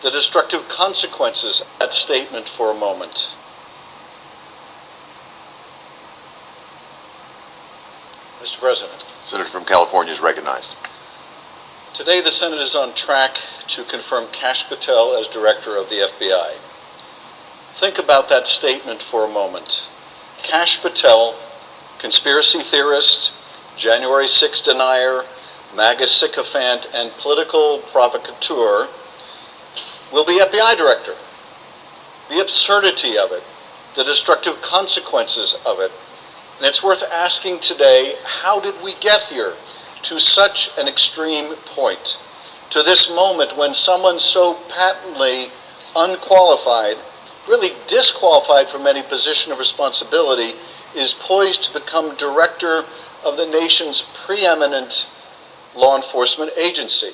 the destructive consequences of that statement for a moment. Mr. President. Senator from California is recognized. Today, the Senate is on track to confirm Kash Patel as director of the FBI. Think about that statement for a moment. Kash Patel, conspiracy theorist, January 6 denier, MAGA sycophant, and political provocateur, will be FBI director. The absurdity of it, the destructive consequences of it, and it's worth asking today, how did we get here to such an extreme point? To this moment when someone so patently unqualified, really disqualified from any position of responsibility, is poised to become director of the nation's preeminent law enforcement agency.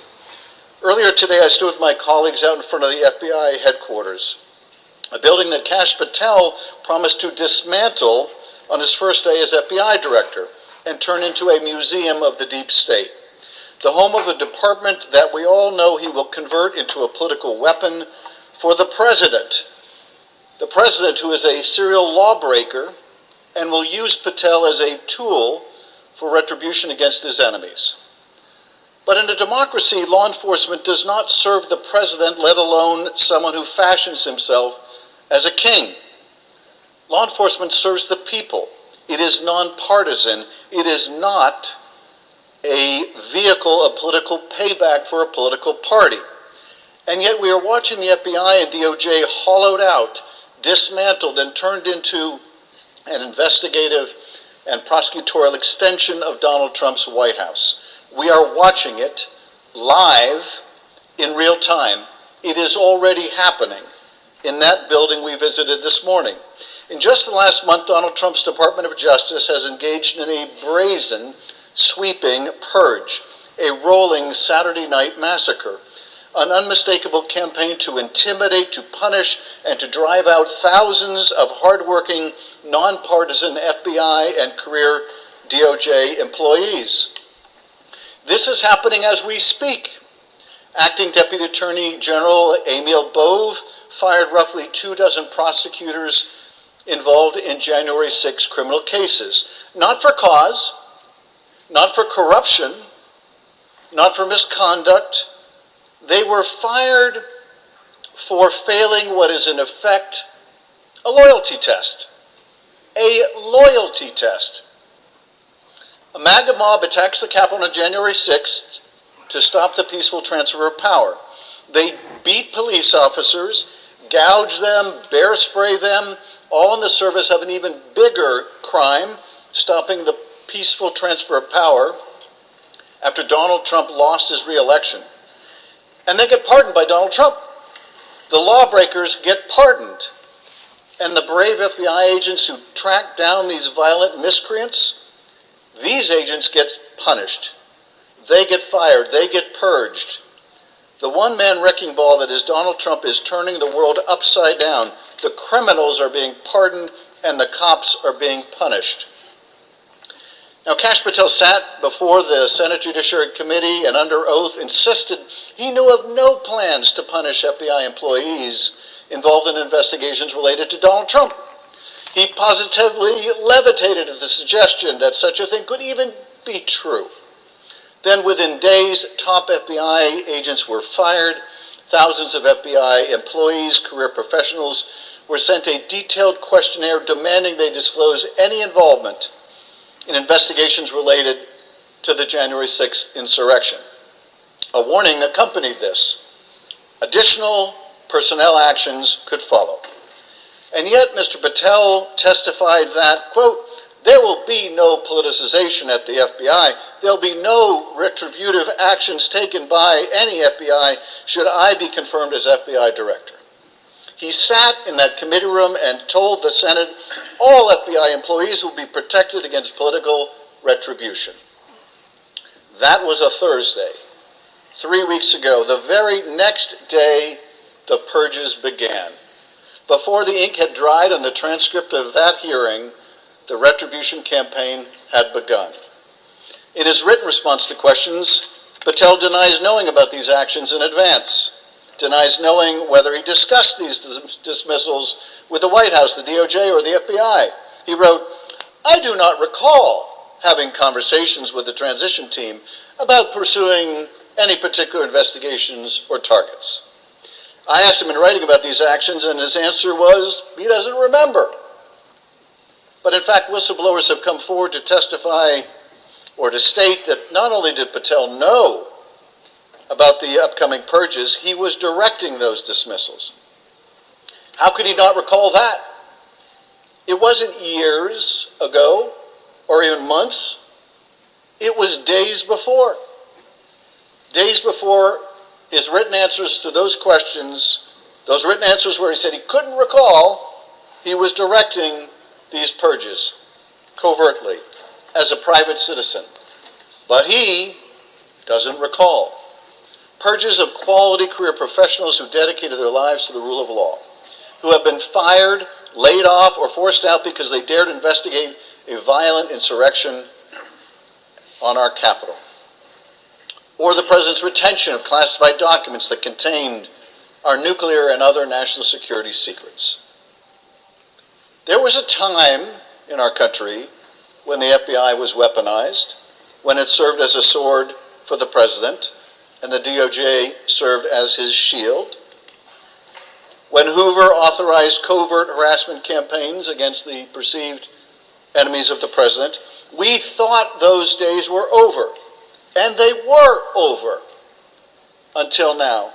Earlier today, I stood with my colleagues out in front of the FBI headquarters, a building that Kash Patel promised to dismantle on his first day as FBI director and turn into a museum of the deep state. The home of a department that we all know he will convert into a political weapon for the president. The president, who is a serial lawbreaker and will use Patel as a tool for retribution against his enemies. But in a democracy, law enforcement does not serve the president, let alone someone who fashions himself as a king. Law enforcement serves the people. It is nonpartisan. It is not a vehicle of political payback for a political party. And yet we are watching the FBI and DOJ hollowed out, dismantled, and turned into an investigative and prosecutorial extension of Donald Trump's White House. We are watching it live in real time. It is already happening in that building we visited this morning. In just the last month, Donald Trump's Department of Justice has engaged in a brazen, sweeping purge, a rolling Saturday night massacre, an unmistakable campaign to intimidate, to punish, and to drive out thousands of hardworking, nonpartisan FBI and career DOJ employees. This is happening as we speak. Acting Deputy Attorney General Emil Bove fired roughly 24 prosecutors involved in January 6 criminal cases. Not for cause, not for corruption, not for misconduct. They were fired for failing what is in effect a loyalty test. A loyalty test. A MAGA mob attacks the Capitol on January 6th to stop the peaceful transfer of power. They beat police officers, gouge them, bear spray them, all in the service of an even bigger crime, stopping the peaceful transfer of power after Donald Trump lost his re-election. And they get pardoned by Donald Trump. The lawbreakers get pardoned. And the brave FBI agents who track down these violent miscreants, these agents get punished. They get fired. They get purged. The one-man wrecking ball that is Donald Trump is turning the world upside down. The criminals are being pardoned and the cops are being punished. Now, Kash Patel sat before the Senate Judiciary Committee and under oath insisted he knew of no plans to punish FBI employees involved in investigations related to Donald Trump. He positively levitated at the suggestion that such a thing could even be true. Then within days, top FBI agents were fired. Thousands of FBI employees, career professionals, were sent a detailed questionnaire demanding they disclose any involvement in investigations related to the January 6th insurrection. A warning accompanied this. Additional personnel actions could follow. And yet, Mr. Patel testified that, quote, there will be no politicization at the FBI. There'll be no retributive actions taken by any FBI should I be confirmed as FBI director. He sat in that committee room and told the Senate all FBI employees will be protected against political retribution. That was a Thursday. 3 weeks ago, the very next day, the purges began. Before the ink had dried on the transcript of that hearing, the retribution campaign had begun. In his written response to questions, Patel denies knowing about these actions in advance. denies knowing whether he discussed these dismissals with the White House, the DOJ, or the FBI. He wrote, "I do not recall having conversations with the transition team about pursuing any particular investigations or targets." I asked him in writing about these actions, and his answer was he doesn't remember. But in fact, whistleblowers have come forward to testify or to state that not only did Patel know about the upcoming purges, he was directing those dismissals. How could he not recall that? It wasn't years ago or even months. It was days before. Days before his written answers to those questions, those written answers where he said he couldn't recall, he was directing these purges covertly as a private citizen. But he doesn't recall. Purges of quality career professionals who dedicated their lives to the rule of law, who have been fired, laid off, or forced out because they dared investigate a violent insurrection on our Capitol, or the President's retention of classified documents that contained our nuclear and other national security secrets. There was a time in our country when the FBI was weaponized, when it served as a sword for the President, and the DOJ served as his shield. When Hoover authorized covert harassment campaigns against the perceived enemies of the President, we thought those days were over, and they were over until now.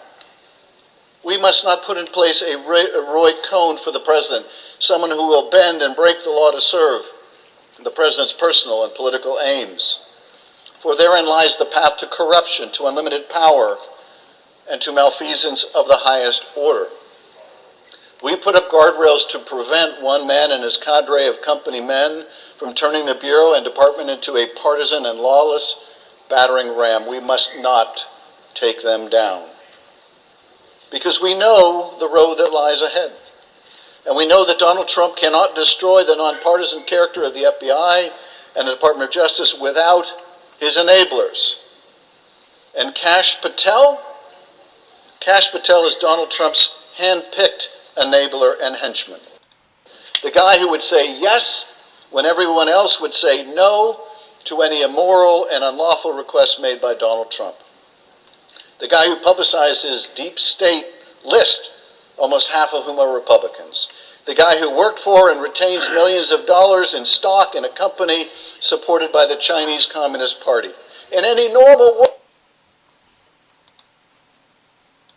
We must not put in place a Roy Cohn for the President, someone who will bend and break the law to serve the President's personal and political aims. For therein lies the path to corruption, to unlimited power, and to malfeasance of the highest order. We put up guardrails to prevent one man and his cadre of company men from turning the Bureau and Department into a partisan and lawless battering ram. We must not take them down. Because we know the road that lies ahead. And we know that Donald Trump cannot destroy the nonpartisan character of the FBI and the Department of Justice without his enablers. And Kash Patel? Kash Patel is Donald Trump's hand-picked enabler and henchman. The guy who would say yes when everyone else would say no to any immoral and unlawful requests made by Donald Trump. The guy who publicized his deep state list, almost half of whom are Republicans. The guy who worked for and retains millions of dollars in stock in a company supported by the Chinese Communist Party. In any normal world,